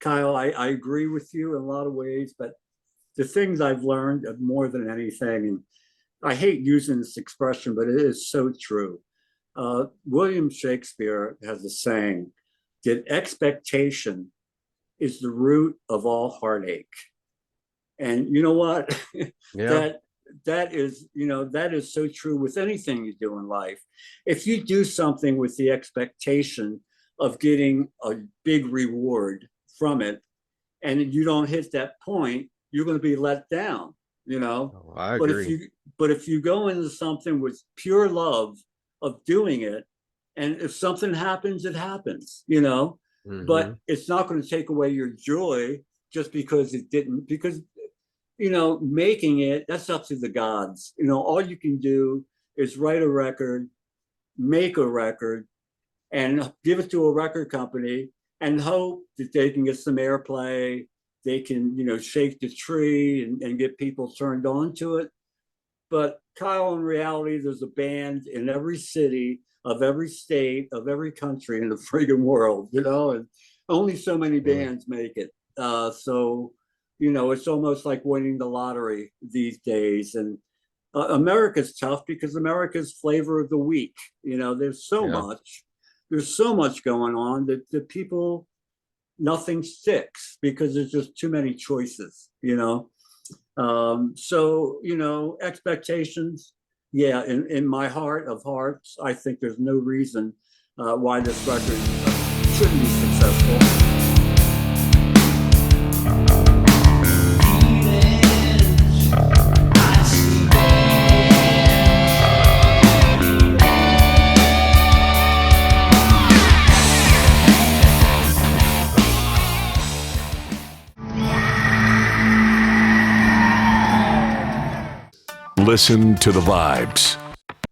Kyle, I agree with you in a lot of ways, but the things I've learned more than anything, and I hate using this expression, but it is so true. William Shakespeare has a saying that expectation is the root of all heartache. And you know what? Yeah. that that is, that is so true with anything you do in life. If you do something with the expectation of getting a big reward from it, and you don't hit that point, you're going to be let down, you know. Oh, I But if agree. you but if you go into something with pure love of doing it, and if something happens, it happens, you know. Hmm. But it's not going to take away your joy just because it didn't, because making it, that's up to the gods. All you can do is write a record, make a record, and give it to a record company and hope that they can get some airplay. They can, shake the tree and get people turned on to it. But Kyle, in reality, there's a band in every city of every state of every country in the friggin' world, and only so many Yeah. bands make it. So, it's almost like winning the lottery these days. And America's tough because America's flavor of the week. Yeah. There's so much going on that the people, nothing sticks because there's just too many choices. So, expectations, yeah, in my heart of hearts, I think there's no reason why this record shouldn't be successful. Listen to the vibes.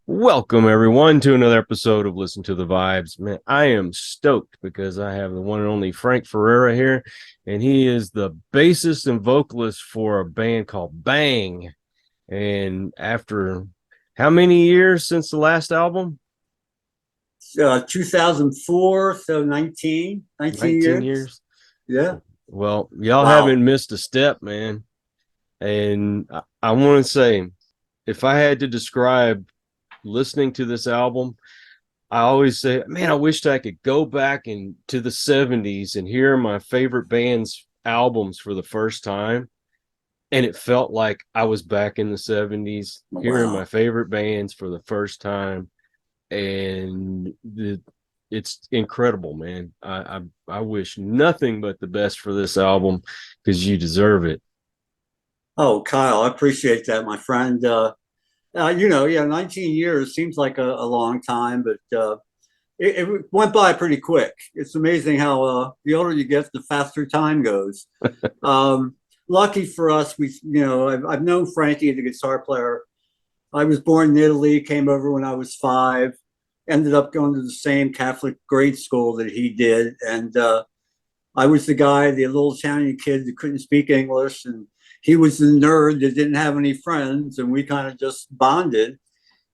Welcome everyone to another episode of Listen to the Vibes. Man, I am stoked because I have the one and only Frank Ferrara here, and he is the bassist and vocalist for a band called Bang. And after how many years since the last album? 2004, so 19 19 years. years. Yeah. Well, y'all Wow. haven't missed a step, man. And I want to say, if I had to describe listening to this album, I always say, man, I wished I could go back into the 70s and hear my favorite band's albums for the first time. And it felt like I was back in the 70s, hearing my Wow. favorite bands for the first time. And it's incredible, man. I wish nothing but the best for this album because you deserve it. Oh, Kyle, I appreciate that, my friend. Yeah, 19 years seems like a long time, but it went by pretty quick. It's amazing how the older you get, the faster time goes. Lucky for us, I've known Frankie, the guitar player. I was born in Italy, came over when I was 5, ended up going to the same Catholic grade school that he did. And I was the guy, the little Italian kid that couldn't speak English, and he was the nerd that didn't have any friends, and we kind of just bonded.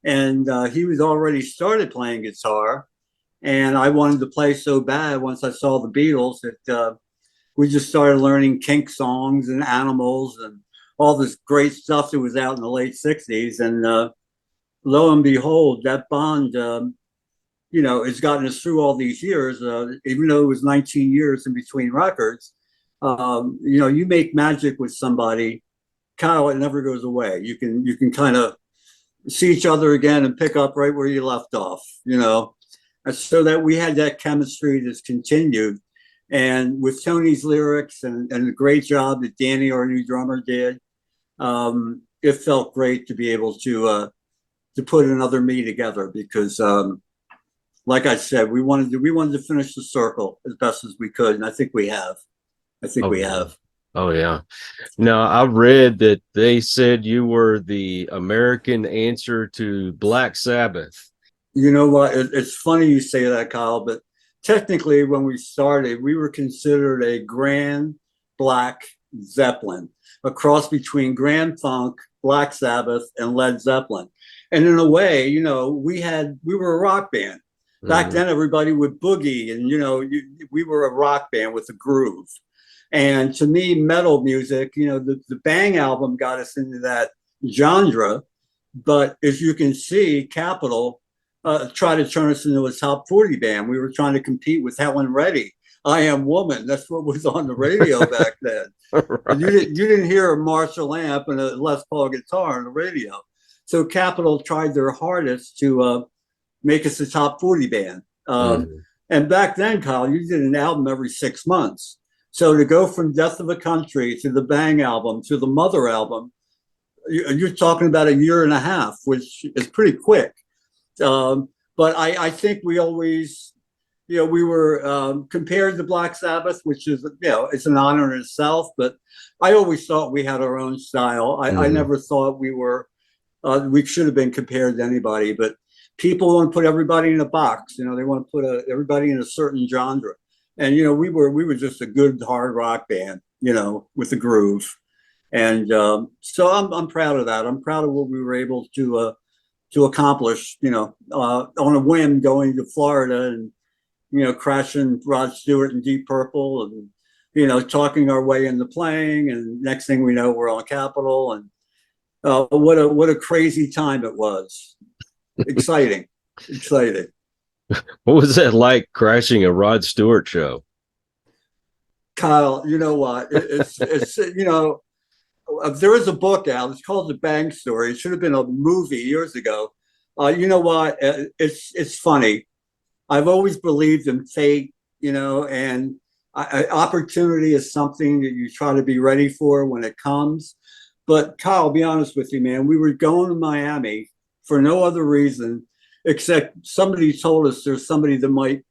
And he was already started playing guitar, and I wanted to play so bad once I saw the Beatles that we just started learning Kink songs and Animals and all this great stuff that was out in the late '60s. And lo and behold, that bond, has gotten us through all these years. Even though it was 19 years in between records, you make magic with somebody, Kyle, it never goes away. You can kind of see each other again and pick up right where you left off. And so that we had that chemistry that's continued. And with Tony's lyrics and the great job that Danny, our new drummer, did, it felt great to be able to put another me together because like I said, we wanted to finish the circle as best as we could, and I think we have. I think Oh, we yeah. have. Oh, yeah. Now, I read that they said you were the American answer to Black Sabbath. You know what? It's funny you say that, Kyle, but technically, when we started, we were considered a grand Black Zeppelin, a cross between Grand Funk, Black Sabbath, and Led Zeppelin. And in a way, we were a rock band. Back Mhm. then, everybody would boogie, and we were a rock band with a groove. And to me, metal music, the Bang album got us into that genre. But as you can see, Capitol tried to turn us into a top 40 band. We were trying to compete with Helen Reddy. I Am Woman. That's what was on the radio back then. Right. And you didn't hear a Marshall amp and a Les Paul guitar on the radio. So Capitol tried their hardest to make us a top 40 band. And back then, Kyle, you did an album every 6 months. So to go from Death of a Country to the Bang album to the Mother album, you're talking about a year and a half, which is pretty quick. But I think we always, we were compared to Black Sabbath, which is, it's an honor in itself. But I always thought we had our own style. I never thought we should have been compared to anybody. But people want to put everybody in a box. They want to put everybody in a certain genre. And we were just a good hard rock band, with the groove. And so I'm proud of that. I'm proud of what we were able to accomplish, on a whim, going to Florida and, crashing Rod Stewart and Deep Purple and, talking our way into playing. And next thing we know, we're on Capitol. And what a crazy time it was. Exciting. What was that like, crashing a Rod Stewart show? Kyle, you know what? It's there is a book out. It's called The Bang Story. It should have been a movie years ago. You know what? It's funny. I've always believed in fate, and opportunity is something that you try to be ready for when it comes. But Kyle, I'll be honest with you, man. We were going to Miami for no other reason except somebody told us there's somebody that might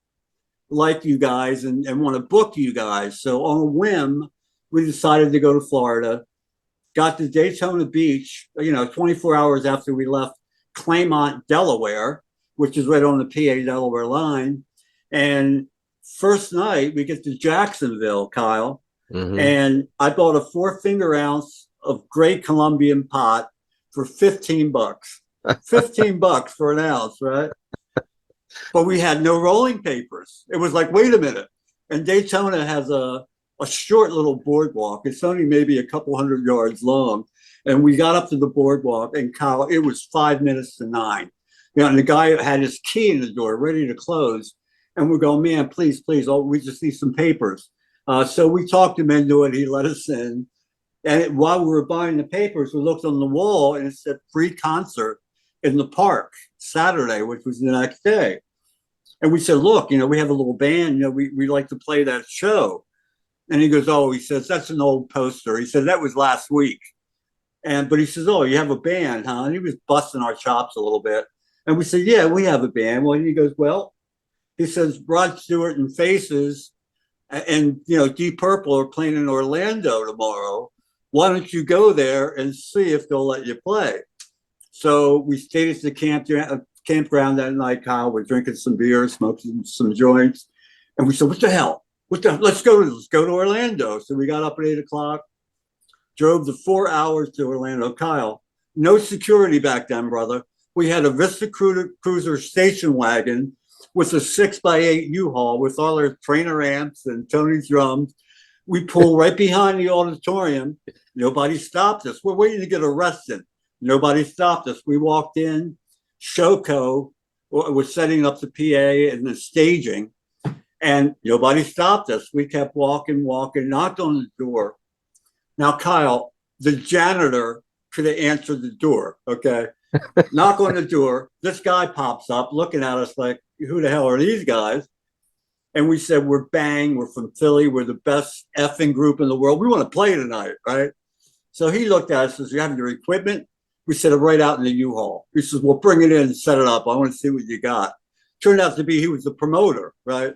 like you guys and want to book you guys. So on a whim, we decided to go to Florida, got to Daytona Beach, 24 hours after we left Claymont, Delaware, which is right on the PA Delaware line. And first night we get to Jacksonville, Kyle, and I bought a 4-finger ounce of Great Colombian pot for $15. $15 for an ounce, right? But we had no rolling papers. It was like, wait a minute. And Daytona has a short little boardwalk. It's only maybe a couple hundred yards long. And we got up to the boardwalk, and Kyle, it was 5 minutes to 9. And the guy had his key in the door, ready to close. And we're going, man, please, we just need some papers. So we talked him into it. He let us in. And while we were buying the papers, we looked on the wall, and it said free concert in the park Saturday, which was the next day. And we said, look, we have a little band, we like to play that show. And he goes, he says, that's an old poster. He said, that was last week. But he says, oh, you have a band, huh? And he was busting our chops a little bit. And we said, yeah, we have a band. Well, and he goes, well, he says, Rod Stewart and Faces and, Deep Purple are playing in Orlando tomorrow. Why don't you go there and see if they'll let you play? So we stayed at the campground that night, Kyle. We're drinking some beer, smoking some joints. And we said, what the hell? Let's go to Orlando. So we got up at 8:00, drove the 4 hours to Orlando. Kyle, no security back then, brother. We had a Vista Cruiser station wagon with a 6x8 U-Haul with all our trainer amps and Tony's drums. We pulled right behind the auditorium. Nobody stopped us. We're waiting to get arrested. Nobody stopped us. We walked in. Showco was setting up the PA and the staging, and nobody stopped us. We kept walking, knocked on the door. Now, Kyle, the janitor could have answered the door, okay? Knock on the door. This guy pops up looking at us like, who the hell are these guys? And we said, we're Bang. We're from Philly. We're the best effing group in the world. We want to play tonight, right? So he looked at us and says, you have your equipment? We set it right out in the U-Haul. He says, well, bring it in and set it up. I want to see what you got. Turned out to be he was the promoter, right?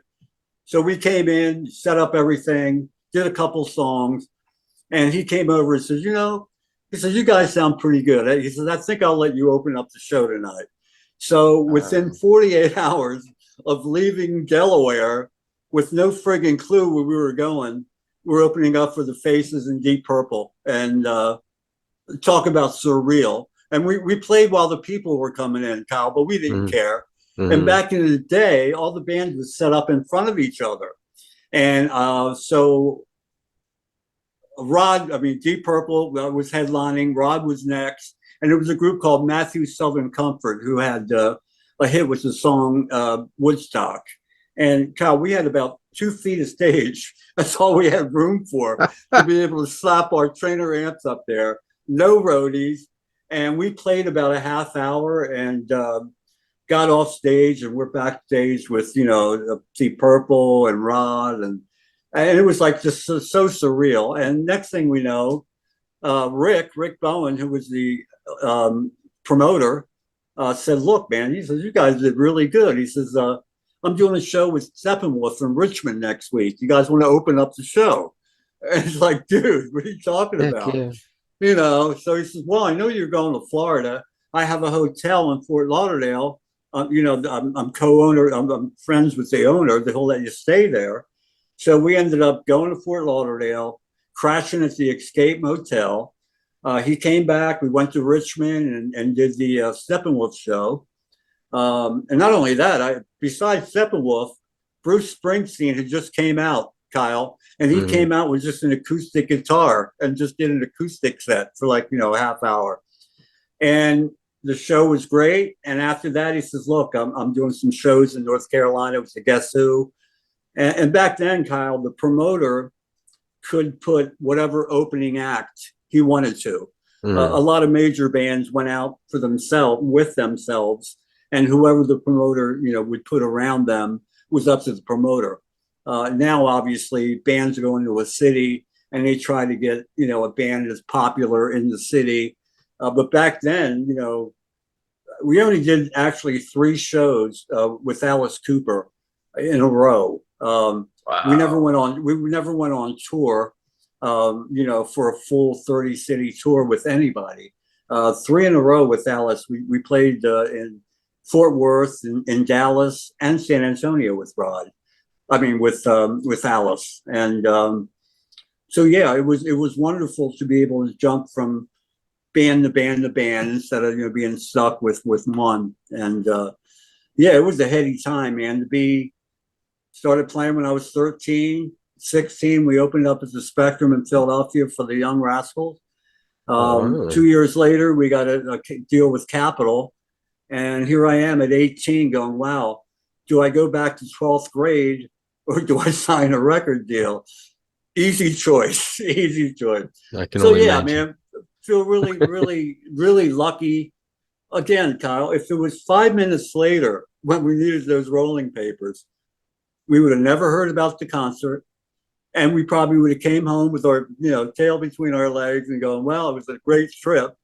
So we came in, set up everything, did a couple songs, and he came over and says, he says, you guys sound pretty good. He says, I think I'll let you open up the show tonight. So within 48 hours of leaving Delaware with no friggin' clue where we were going, we're opening up for the Faces and Deep Purple. And talk about surreal. And we played while the people were coming in, Kyle, but we didn't care. And back in the day, all the bands was set up in front of each other. And so Deep Purple was headlining. Rod was next, and it was a group called Matthew Southern Comfort who had a hit with the song Woodstock. And Kyle, we had about 2 feet of stage. That's all we had room for to be able to slap our trainer amps up there. No roadies, and we played about a half hour and got off stage, and we're backstage with Deep Purple and Rod, and it was like just so surreal. And next thing we know, Rick Bowen, who was the promoter, said, "Look, man," he says, "you guys did really good." He says, "I'm doing a show with Steppenwolf from Richmond next week. You guys want to open up the show?" And it's like, dude, what are you talking about? Yeah. So he says, "Well, I know you're going to Florida. I have a hotel in Fort Lauderdale. I'm co-owner. I'm friends with the owner that he'll let you stay there." So we ended up going to Fort Lauderdale, crashing at the Escape Motel. He came back. We went to Richmond and did the Steppenwolf show. And not only that, besides Steppenwolf, Bruce Springsteen had just came out, Kyle, and he came out with just an acoustic guitar and just did an acoustic set for like, a half hour. And the show was great. And after that, he says, "Look, I'm doing some shows in North Carolina with the Guess Who." And back then, Kyle, the promoter could put whatever opening act he wanted to. A lot of major bands went out for themselves, and whoever the promoter, would put around them was up to the promoter. Now, obviously, bands go into a city and they try to get, a band that's popular in the city. But back then, we only did actually 3 shows with Alice Cooper in a row. Wow. We never went on tour, for a full 30 city tour with anybody. 3 in a row with Alice. We played in Fort Worth, in Dallas, and San Antonio with with Alice. And so yeah, it was wonderful to be able to jump from band to band to band instead of being stuck with one. And yeah, it was a heady time, man. Started playing when I was 13, 16. We opened up at the Spectrum in Philadelphia for the Young Rascals. 2 years later, we got a deal with Capitol. And here I am at 18 going, wow, do I go back to 12th grade or do I sign a record deal? Easy choice, easy choice. So yeah, imagine. Man, feel really, really, really lucky. Again, Kyle, if it was 5 minutes later when we needed those rolling papers, we would have never heard about the concert. And we probably would have came home with our, tail between our legs and going, well, it was a great trip.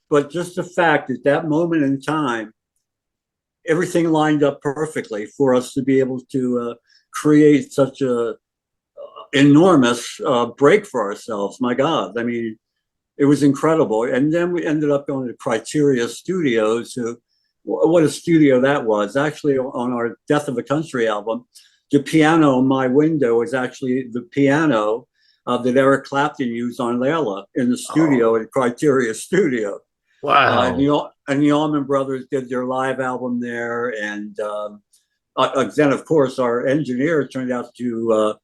But just the fact that that moment in time, everything lined up perfectly for us to be able to create such a enormous break for ourselves. My God, I mean, it was incredible. And then we ended up going to Criteria Studios. What a studio that was. Actually, on our Death of a Country album, the piano in my window is actually the piano that Eric Clapton used on Layla in the studio at Criteria Studio. Wow. And the Allman Brothers did their live album there. And then, of course, our engineer turned out to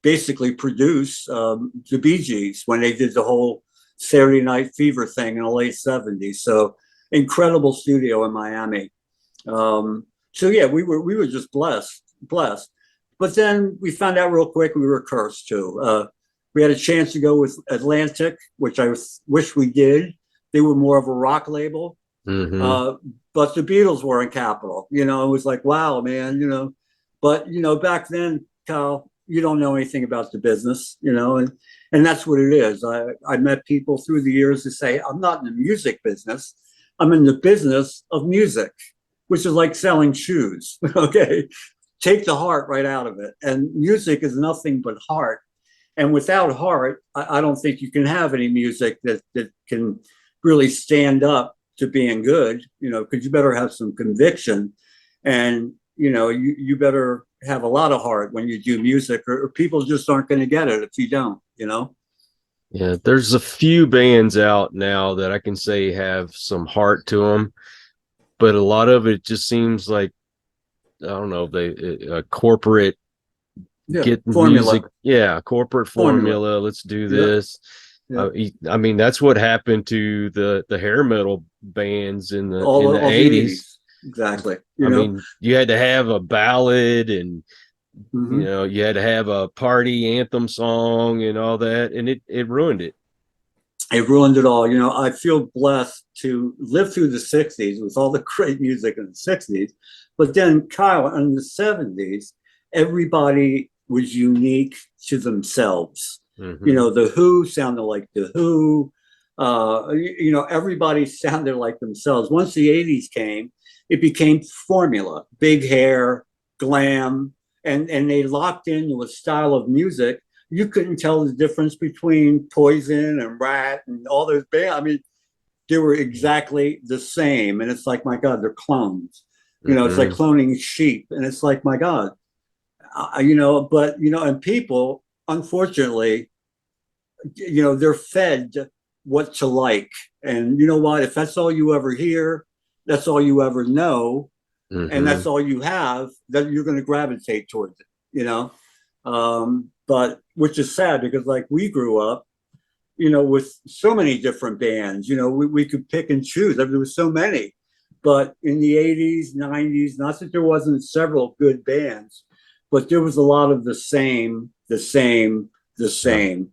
basically produce the Bee Gees when they did the whole Saturday Night Fever thing in the late 70s. So incredible studio in Miami. So yeah, we were just blessed. But then we found out real quick we were cursed too. We had a chance to go with Atlantic, which I wish we did. They were more of a rock label. But the Beatles were in Capitol. It was like, wow, man, But, back then, Kyle, you don't know anything about the business, and that's what it is. I met people through the years who say, I'm not in the music business. I'm in the business of music, which is like selling shoes, okay? Take the heart right out of it. And music is nothing but heart. And without heart, I don't think you can have any music that can really stand up to being good, because you better have some conviction. And, you better have a lot of heart when you do music, or people just aren't going to get it if you don't, Yeah, there's a few bands out now that I can say have some heart to them, but a lot of it just seems like, I don't know, a corporate Yeah, get formula. music. Yeah, corporate Formula. formula. Let's do Yeah, this. yeah. I mean, that's what happened to the hair metal bands in the All the 80s. 80s. Exactly. I mean, you had to have a ballad, and Hmm. you had to have a party anthem song and all that, and it ruined it. It ruined it all. I feel blessed to live through the 60s with all the great music in the 60s. But then, Kyle, in the 70s, everybody was unique to themselves. Hmm. The Who sounded like the Who. Everybody sounded like themselves. Once the 80s came, it became formula, big hair, glam, and they locked into a style of music. You couldn't tell the difference between Poison and Rat and all those bands. I mean, they were exactly the same. And it's like, my God, they're clones. It's like Hmm. cloning sheep. And it's like, my God, and people, unfortunately, they're fed what to like. And you know what? If that's all you ever hear, that's all you ever know, and that's Hmm. all you have, then you're going to gravitate towards it, but which is sad because like we grew up, with so many different bands, we could pick and choose. I mean, there was so many, but in the 80s, 90s, not that there wasn't several good bands, but there was a lot of the same, the same, the Yeah, same.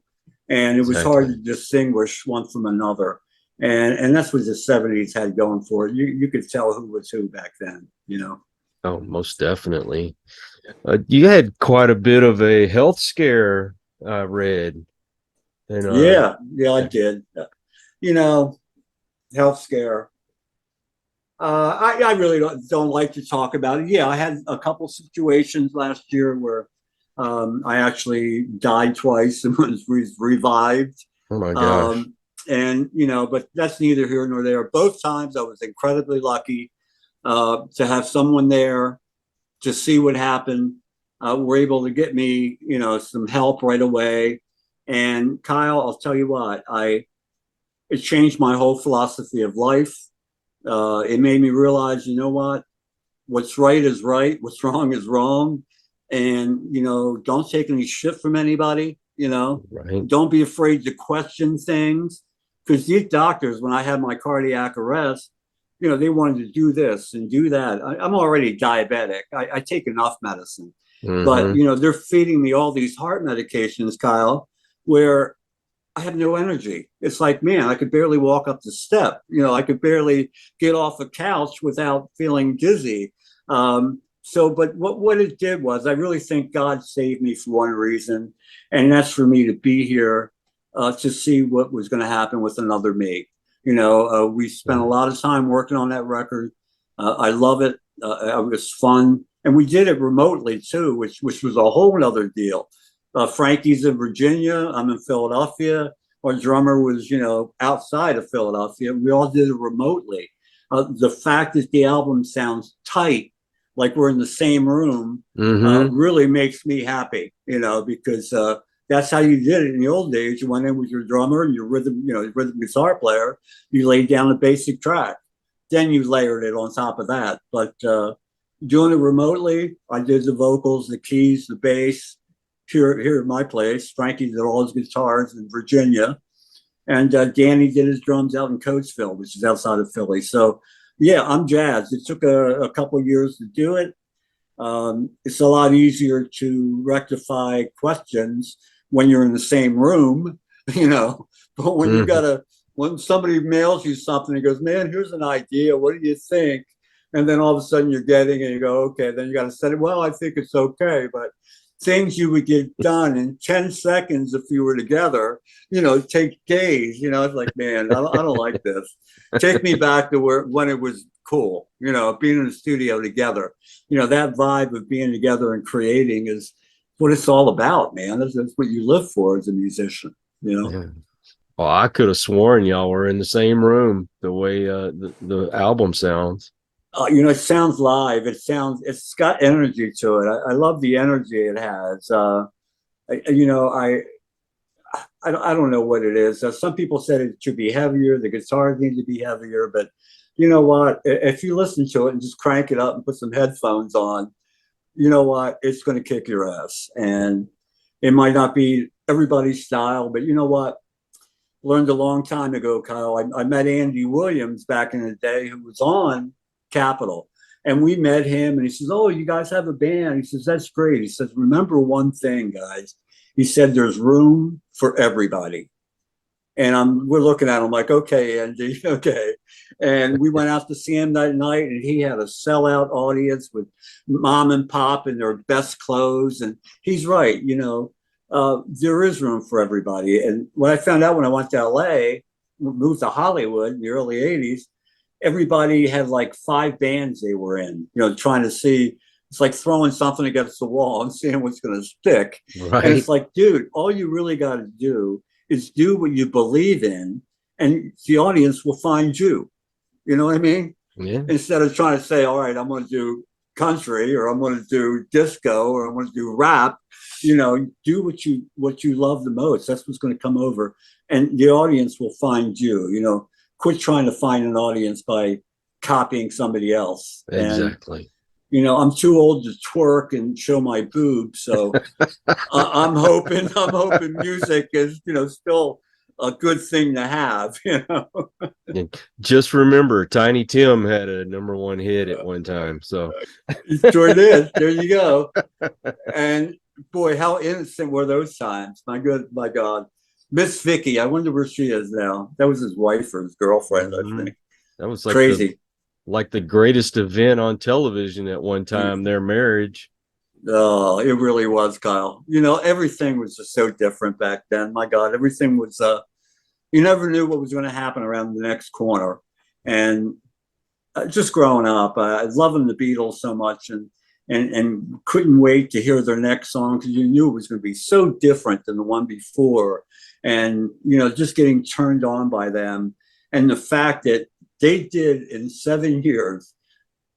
And it was hard exactly. to distinguish one from another. And that's what the 70s had going for it. You could tell who was who back then. Oh, most definitely. You had quite a bit of a health scare, read, and Yeah, I did. You know, health scare. I really don't like to talk about it. Yeah, I had a couple situations last year where I actually died twice and was revived. oh my gosh. Um, but that's neither here nor there. Both times I was incredibly lucky to have someone there to see what happened. Were able to get me, some help right away. And Kyle, I'll tell you what, it changed my whole philosophy of life. It made me realize, what's right is right, what's wrong is wrong, and don't take any shit from anybody. Right. Don't be afraid to question things, because these doctors, when I had my cardiac arrest, they wanted to do this and do that. I'm already diabetic. I take enough medicine, but Hmm. they're feeding me all these heart medications, Kyle, where I have no energy. It's like, man, I could barely walk up the step. I could barely get off the couch without feeling dizzy. But what it did was, I really think God saved me for one reason, and that's for me to be here to see what was going to happen with another me. We spent a lot of time working on that record. I love it. It was fun, and we did it remotely too, which was a whole other deal. Frankie's in Virginia. I'm in Philadelphia. Our drummer was, outside of Philadelphia. We all did it remotely. The fact that the album sounds tight, like we're in the same room, Hmm. really makes me happy, because that's how you did it in the old days. You went in with your drummer and your rhythm guitar player. You laid down a basic track. Then you layered it on top of that. But doing it remotely, I did the vocals, the keys, the bass, here at my place. Frankie did all his guitars in Virginia, and Danny did his drums out in Coatesville, which is outside of Philly. So yeah, I'm jazzed. It took a couple of years to do it. It's a lot easier to rectify questions when you're in the same room, you know. But Hmm. when somebody mails you something and goes, "Man, here's an idea. What do you think?" And then all of a sudden you're getting it, and you go, "Okay." Then you got to say, "Well, I think it's okay." But things you would get done in 10 seconds if you were together, take days. It's like, man, I don't like this. Take me back to when it was cool, being in the studio together. That vibe of being together and creating is what it's all about, man. That's what you live for as a musician. Yeah. Well, I could have sworn y'all were in the same room the way the album sounds. It sounds live. It's got energy to it. I love the energy it has. I, you know, I don't know what it is. Some people said it should be heavier. The guitars need to be heavier, but you know what? If you listen to it and just crank it up and put some headphones on, you know what? It's going to kick your ass. And it might not be everybody's style, but you know what? Learned a long time ago, Kyle. I met Andy Williams back in the day, who was on Capitol. And we met him, and he says, "Oh, you guys have a band?" He says, "That's great." He says, "Remember one thing, guys." He said, "There's room for everybody." And we're looking at him like, "Okay, Andy, okay." And we went out to see him that night, and he had a sellout audience with mom and pop in their best clothes. And he's right, there is room for everybody. And what I found out when I went to LA, moved to Hollywood in the early 80s, everybody had like 5 bands they were in, trying to see. It's like throwing something against the wall and seeing what's going to stick. Right. And it's like, dude, all you really got to do is do what you believe in, and the audience will find you. You know what I mean? Yeah. Instead of trying to say, all right, I'm going to do country, or I'm going to do disco, or I'm going to do rap. Do what you love the most. That's what's going to come over, and the audience will find you. Quit trying to find an audience by copying somebody else. Exactly. And, I'm too old to twerk and show my boobs, so I'm hoping music is still a good thing to have. And just remember, Tiny Tim had a #1 hit at one time. So Sure did. There you go. And boy, how innocent were those times. My God. Miss Vicky, I wonder where she is now. That was his wife or his girlfriend, I think. That was like crazy. The greatest event on television at one time, their marriage. Oh, it really was, Kyle. Everything was just so different back then. My God, everything was, you never knew what was going to happen around the next corner. And just growing up, I was loving the Beatles so much, and couldn't wait to hear their next song, because you knew it was going to be so different than the one before. And, just getting turned on by them. And the fact that they did in 7 years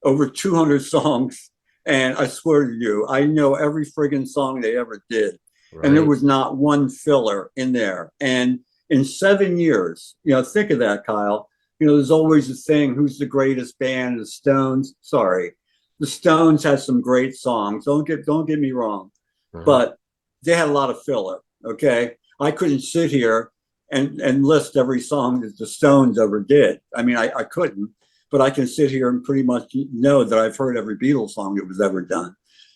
over 200 songs. And I swear to you, I know every friggin' song they ever did. Right. And there was not one filler in there. And in 7 years, think of that, Kyle. There's always a thing, who's the greatest band? The Stones. Sorry. The Stones has some great songs. Don't get me wrong. But they had a lot of filler. Okay. I couldn't sit here and list every song that the Stones ever did. I mean, I couldn't, but I can sit here and pretty much know that I've heard every Beatles song that was ever done.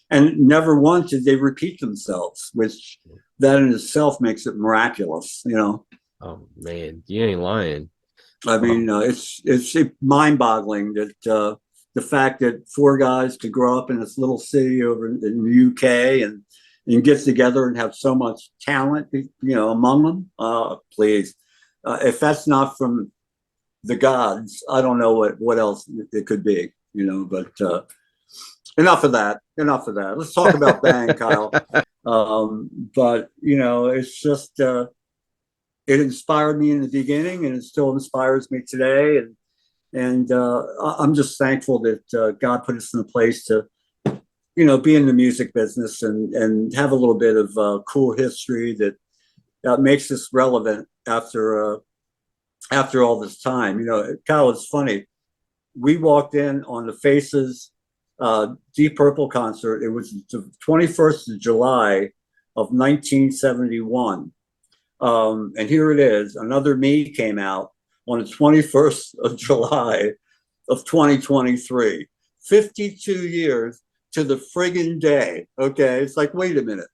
And never once did they repeat themselves, which that in itself makes it miraculous, Oh man, you ain't lying. I mean, it's mind-boggling that the fact that 4 guys could grow up in this little city over in the UK and get together and have so much talent, among them. Please, if that's not from the gods, I don't know what else it could be, but enough of that. Let's talk about Bang, Kyle. But it's just, it inspired me in the beginning, and it still inspires me today. And I'm just thankful that God put us in a place to, be in the music business and have a little bit of cool history that makes us relevant after all this time. Kyle, it's funny. We walked in on the Faces Deep Purple concert. It was the 21st of July of 1971. And here it is. Another Me came out on the 21st of July of 2023. 52 years to the friggin' day. Okay. It's like, wait a minute.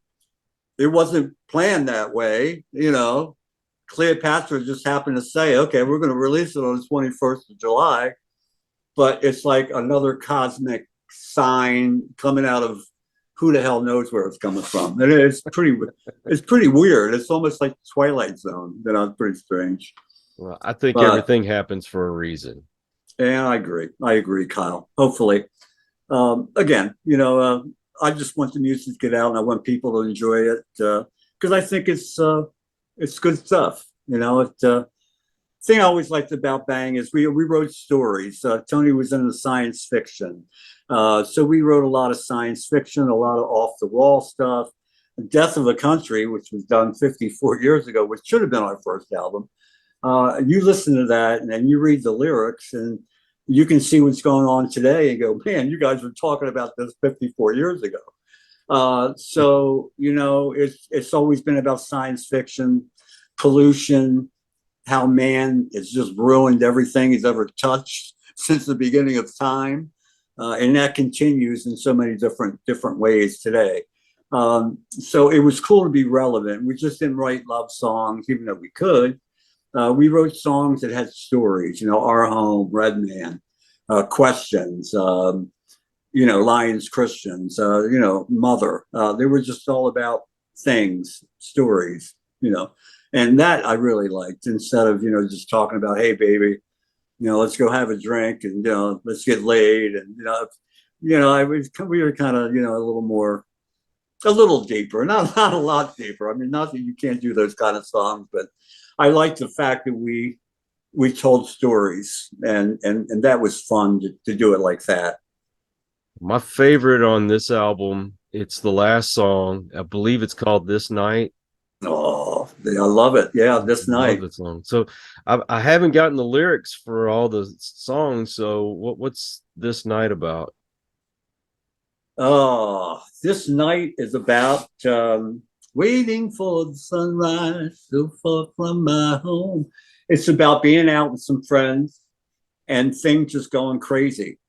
It wasn't planned that way. Cleopatra just happened to say, okay, we're going to release it on the 21st of July. But it's like another cosmic sign coming out of who the hell knows where it's coming from. And it's pretty weird. It's almost like Twilight Zone. Pretty strange. Well, I think everything happens for a reason. Yeah, I agree, Kyle. Hopefully. Again, I just want the music to get out, and I want people to enjoy it, because I think it's good stuff. Thing I always liked about Bang is we wrote stories. Tony was into science fiction, so we wrote a lot of science fiction, a lot of off the wall stuff. Death of a Country, which was done 54 years ago, which should have been our first album. You listen to that, and then you read the lyrics, and you can see what's going on today and go, man, you guys were talking about this 54 years ago. So, you know, it's always been about science fiction, pollution, how man has just ruined everything he's ever touched since the beginning of time. And that continues in so many different ways today. So it was cool to be relevant. We just didn't write love songs, even though we could. We wrote songs that had stories, you know, Our Home, Red Man, Questions, you know, Lions Christians, you know, Mother. They were just all about things, stories, you know, and that I really liked, instead of, you know, just talking about, hey, baby, you know, let's go have a drink and, you know, let's get laid. And, we were kind of, you know, a little deeper, not a lot deeper. I mean, not that you can't do those kind of songs, but I like the fact that we told stories, and that was fun to do it like that. My favorite on this album, it's the last song. I believe it's called This Night. Oh, I love it. Yeah, This I love Night. the song. So I haven't gotten the lyrics for all the songs. So what's This Night about? Oh, This Night is about waiting for the sunrise so far from my home. It's about being out with some friends and things just going crazy.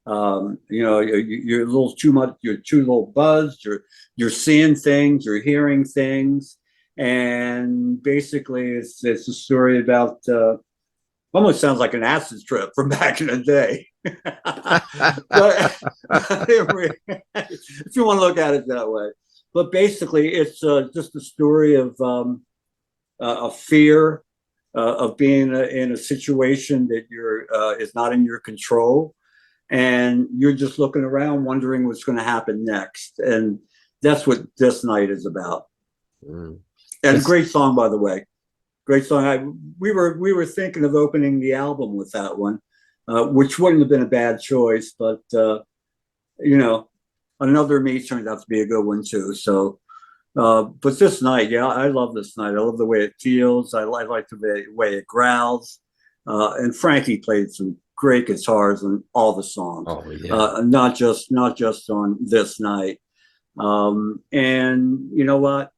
You know, you're a little too much, you're too little buzzed, you're seeing things, you're hearing things. And basically it's a story about almost sounds like an acid trip from back in the day. But if you want to look at it that way. But basically it's just a story of a fear of being in a situation that is not in your control, and you're just looking around wondering what's going to happen next. And that's what This Night is about. Mm. And great song, by the way. Great song. We were thinking of opening the album with that one, which wouldn't have been a bad choice, but you know, Another Me turned out to be a good one too. So but This Night, yeah, I love This Night. I love the way it feels. I like the way it growls. And Frankie played some great guitars on all the songs. Oh yeah. Not just on This Night. And you know what?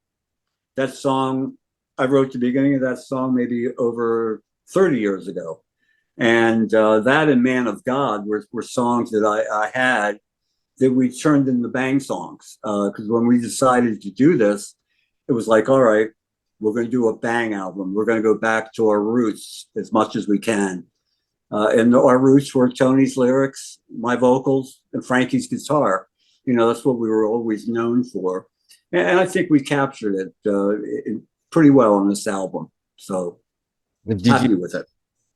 That song, I wrote the beginning of that song maybe over 30 years ago. And that and Man of God were songs that I had that we turned into Bang songs. Because when we decided to do this, it was like, all right, we're going to do a Bang album. We're going to go back to our roots as much as we can. And our roots were Tony's lyrics, my vocals, and Frankie's guitar. You know, that's what we were always known for. And I think we captured it pretty well on this album. So happy with it.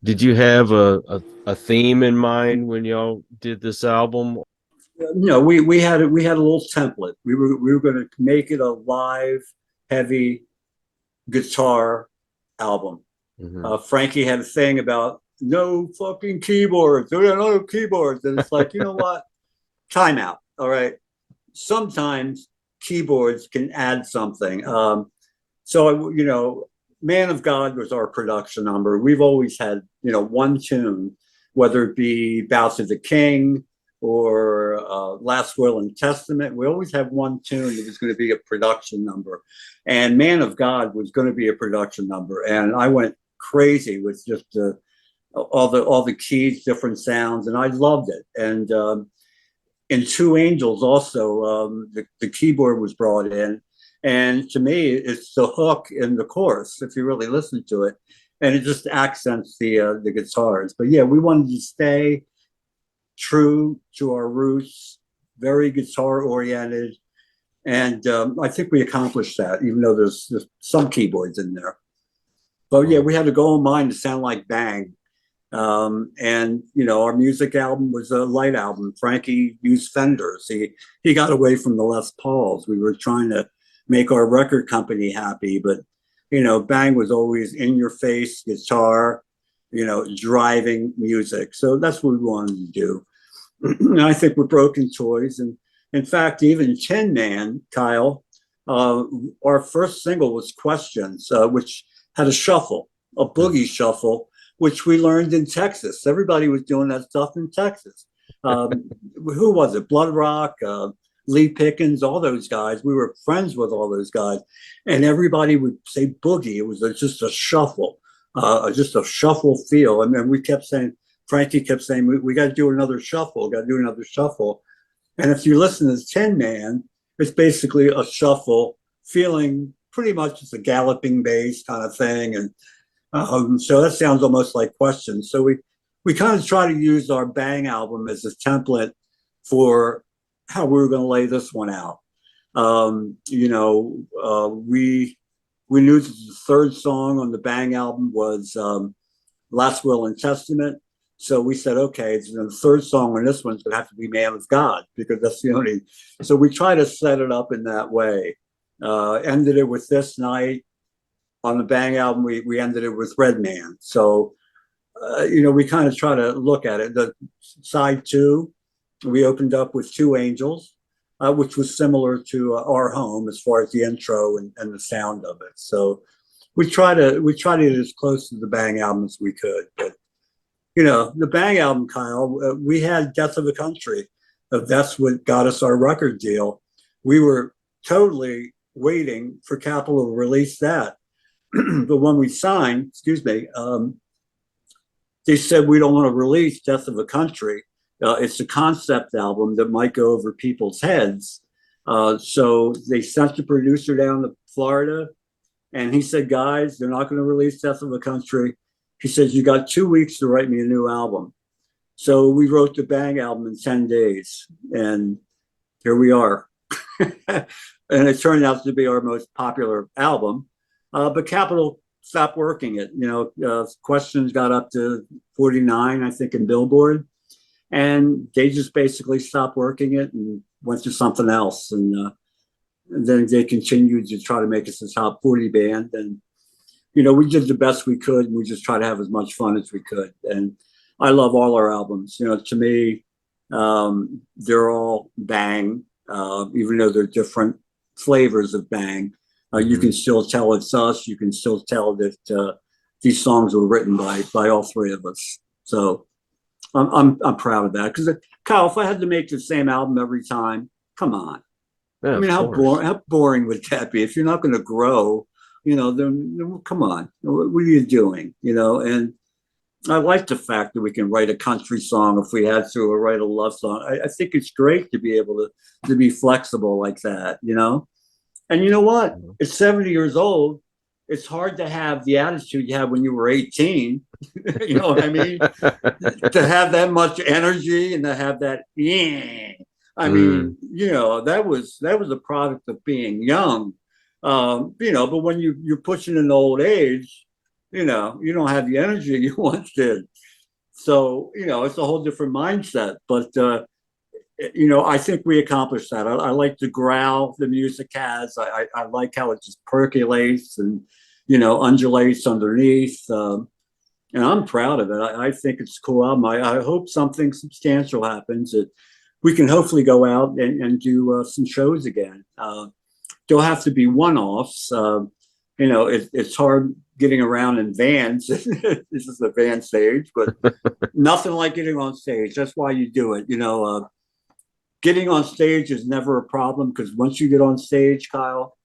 Did you have a theme in mind when y'all did this album? No, we had a little template. We were going to make it a live, heavy guitar album. Mm-hmm. Frankie had a thing about no fucking keyboards. There are no keyboards, and it's like, you know what? Time out. All right. Sometimes keyboards can add something. So you know, Man of God was our production number. We've always had, you know, one tune, whether it be Bow to the King or Last Will and Testament. We always have one tune that was going to be a production number, and Man of God was going to be a production number. And I went crazy with just all the keys, different sounds, and I loved it. And in Two Angels also, the keyboard was brought in. And to me, it's the hook in the chorus, if you really listen to it. And it just accents the guitars. But yeah, we wanted to stay true to our roots, very guitar oriented. And I think we accomplished that, even though there's some keyboards in there. But yeah, we had a goal in mind to sound like Bang. And you know, our music album was a light album. Frankie used Fenders. He got away from the Les Pauls. We were trying to make our record company happy, but you know, Bang was always in your face guitar, you know, driving music. So that's what we wanted to do. And I think we're Broken Toys. And in fact, even Tin Man, Kyle, our first single was Questions, which had a shuffle, a boogie shuffle, which we learned in Texas. Everybody was doing that stuff in Texas. Who was it? Blood Rock, Lee Pickens, all those guys. We were friends with all those guys, and everybody would say boogie. It was just a shuffle, just a shuffle feel. And then we kept saying, Frankie kept saying, we got to do another shuffle, got to do another shuffle. And if you listen to Tin Man, it's basically a shuffle, feeling pretty much it's a galloping bass kind of thing. And so that sounds almost like Questions. So we kind of try to use our Bang album as a template for how we were going to lay this one out. We knew that the third song on the Bang album was Last Will and Testament. So we said, okay, the third song on this one's going to have to be Man of God, because that's the only. So we try to set it up in that way. Ended it with This Night. On the Bang album, we ended it with Red Man. So, we kind of try to look at it. The side 2, we opened up with Two Angels, which was similar to Our Home as far as the intro and the sound of it. So we try to get as close to the Bang album as we could. But the Bang album, Kyle, we had Death of a Country. That's what got us our record deal. We were totally waiting for Capitol to release that. But when we signed, they said, we don't want to release Death of a Country. It's a concept album that might go over people's heads. So they sent the producer down to Florida, and he said, guys, they're not going to release Death of a Country. He says, you got 2 weeks to write me a new album. So we wrote the Bang album in 10 days, and here we are. And it turned out to be our most popular album. But Capitol stopped working it. Questions got up to 49, I think, in Billboard. And they just basically stopped working it and went to something else. And then they continued to try to make us a top 40 band. And we did the best we could, and we just try to have as much fun as we could. And I love all our albums. To me, they're all Bang, even though they're different flavors of Bang. You can still tell it's us. You can still tell that these songs were written by all three of us. So I'm proud of that. Because Kyle, if I had to make the same album every time, come on. Yeah, I mean, how boring would that be? If you're not going to grow, then come on. What are you doing? And I like the fact that we can write a country song if we had to, or write a love song. I think it's great to be able to be flexible like that, And you know what? At 70 years old, it's hard to have the attitude you had when you were 18. You know what I mean? To have that much energy and to have that, yeah. I mean, that was a product of being young. But when you're pushing an old age, you don't have the energy you once did. So, it's a whole different mindset. But, I think we accomplished that. I like the growl the music has. I like how it just percolates and, undulates underneath. And I'm proud of it. I think it's a cool album. I hope something substantial happens, that we can hopefully go out and do some shows again. They'll have to be one-offs. It's hard getting around in vans. This is the van stage, but nothing like getting on stage. That's why you do it. Getting on stage is never a problem, because once you get on stage, Kyle,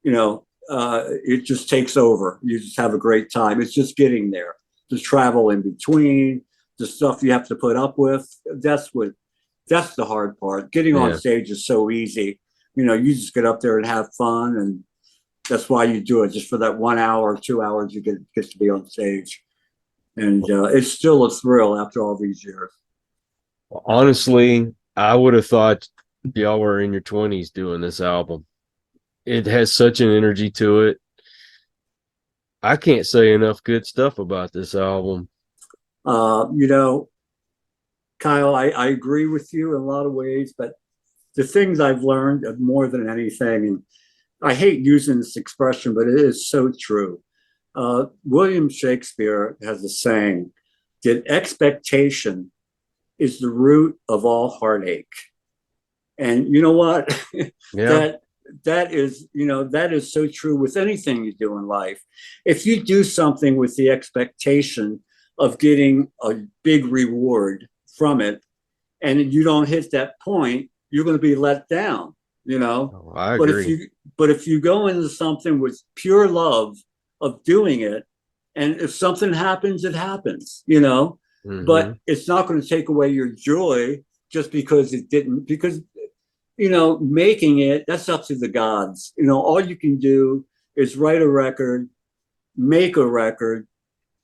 it just takes over. You just have a great time. It's just getting there. The travel in between, the stuff you have to put up with. That's the hard part. Getting on stage is so easy. You just get up there and have fun, and that's why you do it, just for that 1 hour or 2 hours you get to be on stage. And it's still a thrill after all these years. Honestly, I would have thought y'all were in your 20s doing this album. It has such an energy to it. I can't say enough good stuff about this album. Kyle, I agree with you in a lot of ways, but the things I've learned more than anything, and I hate using this expression, but it is so true. William Shakespeare has a saying that expectation is the root of all heartache. And you know what? Yeah. that is, that is so true with anything you do in life. If you do something with the expectation of getting a big reward from it, and you don't hit that point, you're going to be let down, Oh, I But agree. if you go into something with pure love of doing it, and if something happens, it happens, Hmm. but it's not going to take away your joy just because it didn't, because making it, that's up to the gods. All you can do is write a record, make a record,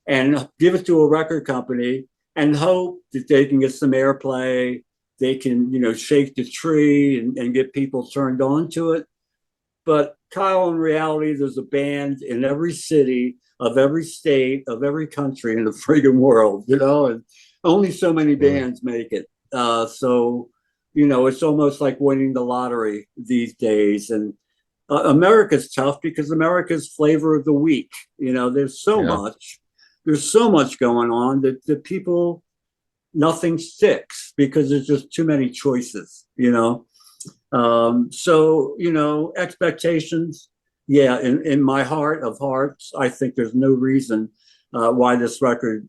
and give it to a record company and hope that they can get some airplay. They can, shake the tree and get people turned on to it. But Kyle, in reality, there's a band in every city of every state of every country in the friggin' world, and only so many Mm. bands make it. So, it's almost like winning the lottery these days. And America's tough because America's flavor of the week. Yeah. There's so much going on that the people, nothing sticks because there's just too many choices. So, expectations, yeah, in my heart of hearts, I think there's no reason why this record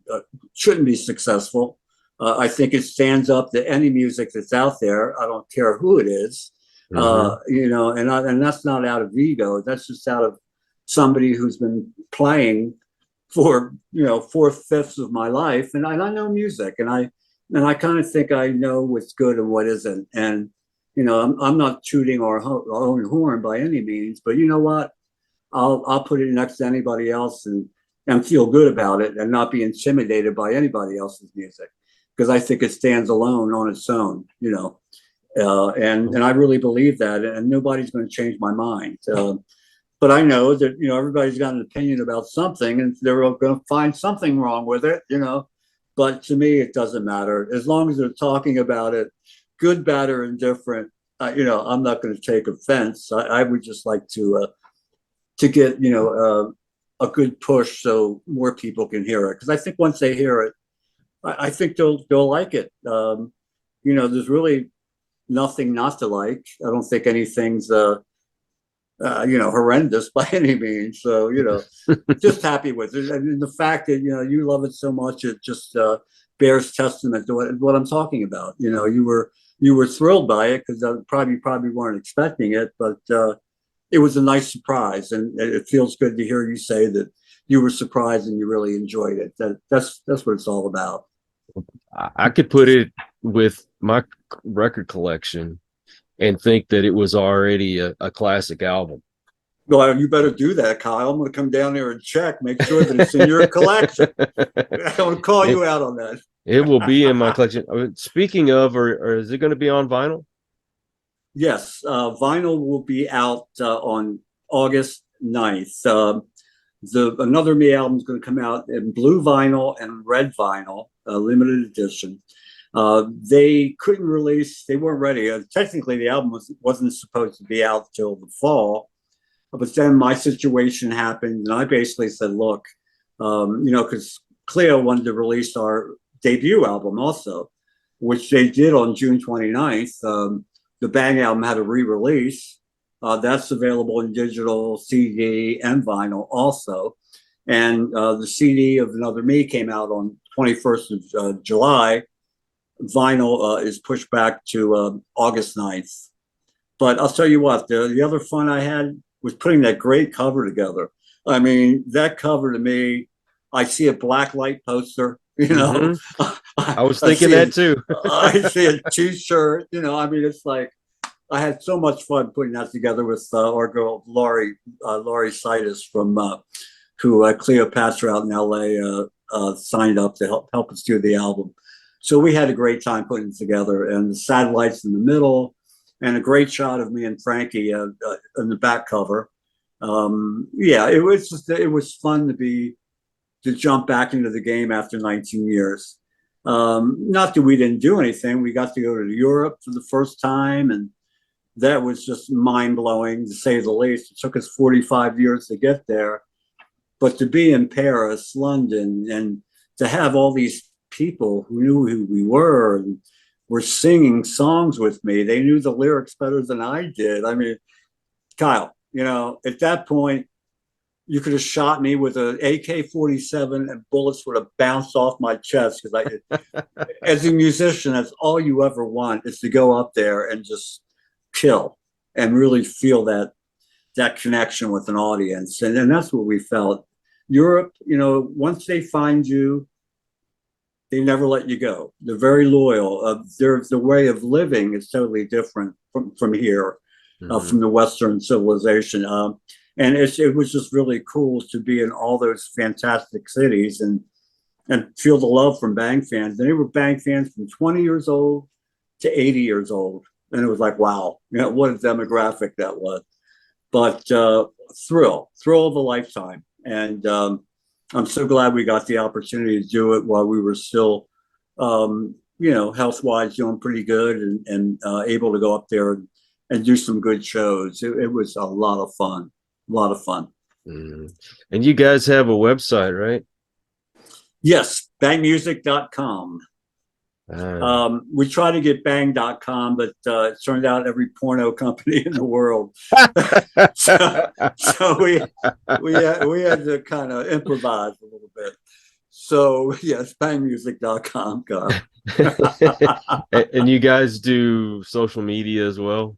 shouldn't be successful. I think it stands up to any music that's out there. I don't care who it is, Hmm. and that's not out of ego. That's just out of somebody who's been playing for 4/5 of my life, and I know music, and I kind of think I know what's good and what isn't. And I'm not tooting our own horn by any means, but you know what? I'll put it next to anybody else and feel good about it and not be intimidated by anybody else's music because I think it stands alone on its own. And I really believe that, and nobody's going to change my mind. But I know that everybody's got an opinion about something, and they're going to find something wrong with it. But to me, it doesn't matter as long as they're talking about it, good, bad, or indifferent. I'm not going to take offense. I would just like to get a good push so more people can hear it because I think once they hear it, I think they'll like it. There's really nothing not to like. I don't think anything's horrendous by any means. So, just happy with it. And the fact that, you love it so much, it just bears testament to what I'm talking about. You were thrilled by it because probably weren't expecting it, but it was a nice surprise. And it feels good to hear you say that you were surprised and you really enjoyed it. That's what it's all about. I could put it with my record collection and think that it was already a classic album. Well, you better do that, Kyle. I'm going to come down there and check, make sure that it's in your collection. I'm going to call it, you out on that. it will be in my collection. Speaking of, or is it going to be on vinyl? Yes, vinyl will be out on August 9th. Another Me album is going to come out in blue vinyl and red vinyl, limited edition. They couldn't release, they weren't ready. Technically, the album wasn't supposed to be out till the fall. But then my situation happened, and I basically said, look, because Cleo wanted to release our debut album also, which they did on June 29th. The Bang album had a re-release. That's available in digital, CD, and vinyl also. And the CD of Another Me came out on 21st of July. Vinyl is pushed back to August 9th. But I'll tell you what, the other fun I had was putting that great cover together. I mean, that cover to me, I see a black light poster, Mm-hmm. I was I thinking see that too. I see a t-shirt, I mean, it's like, I had so much fun putting that together with our girl, Laurie Citus from, who Cleopatra out in LA signed up to help us do the album. So we had a great time putting it together, and the satellites in the middle, and a great shot of me and Frankie in the back cover. Yeah, it was fun to jump back into the game after 19 years. Not that we didn't do anything. We got to go to Europe for the first time, and that was just mind blowing to say the least. It took us 45 years to get there, but to be in Paris, London, and to have all these people who knew who we were and were singing songs with me. They knew the lyrics better than I did. I mean, Kyle, at that point, you could have shot me with an AK-47 and bullets would have bounced off my chest because as a musician, that's all you ever want is to go up there and just kill and really feel that connection with an audience. And that's what we felt. Europe, once they find you, they never let you go. They're very loyal. The way of living is totally different from here, from the Western civilization. And it was just really cool to be in all those fantastic cities and feel the love from Bang fans. And they were Bang fans from 20 years old to 80 years old. And it was like, wow, what a demographic that was. But thrill of a lifetime. And I'm so glad we got the opportunity to do it while we were still, health-wise doing pretty good and able to go up there and do some good shows. It was a lot of fun. And you guys have a website, right? Yes, bangmusic.com. We try to get bang.com, but it turned out every porno company in the world. so we had to kind of improvise a little bit. So yes, bangmusic.com. And you guys do social media as well?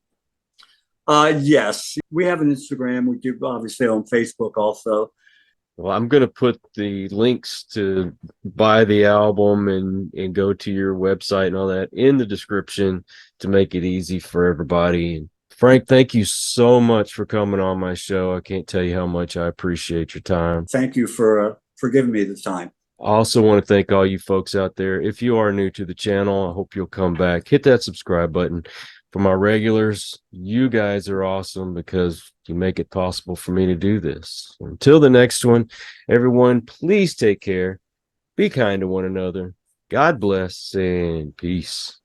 Yes, we have an Instagram. We do obviously on Facebook also. Well, I'm going to put the links to buy the album and go to your website and all that in the description to make it easy for everybody. And Frank, thank you so much for coming on my show. I can't tell you how much I appreciate your time. Thank you for giving me the time. I also want to thank all you folks out there. If you are new to the channel, I hope you'll come back. Hit that subscribe button. For my regulars, you guys are awesome because you make it possible for me to do this. Until the next one, everyone, please take care. Be kind to one another. God bless and peace.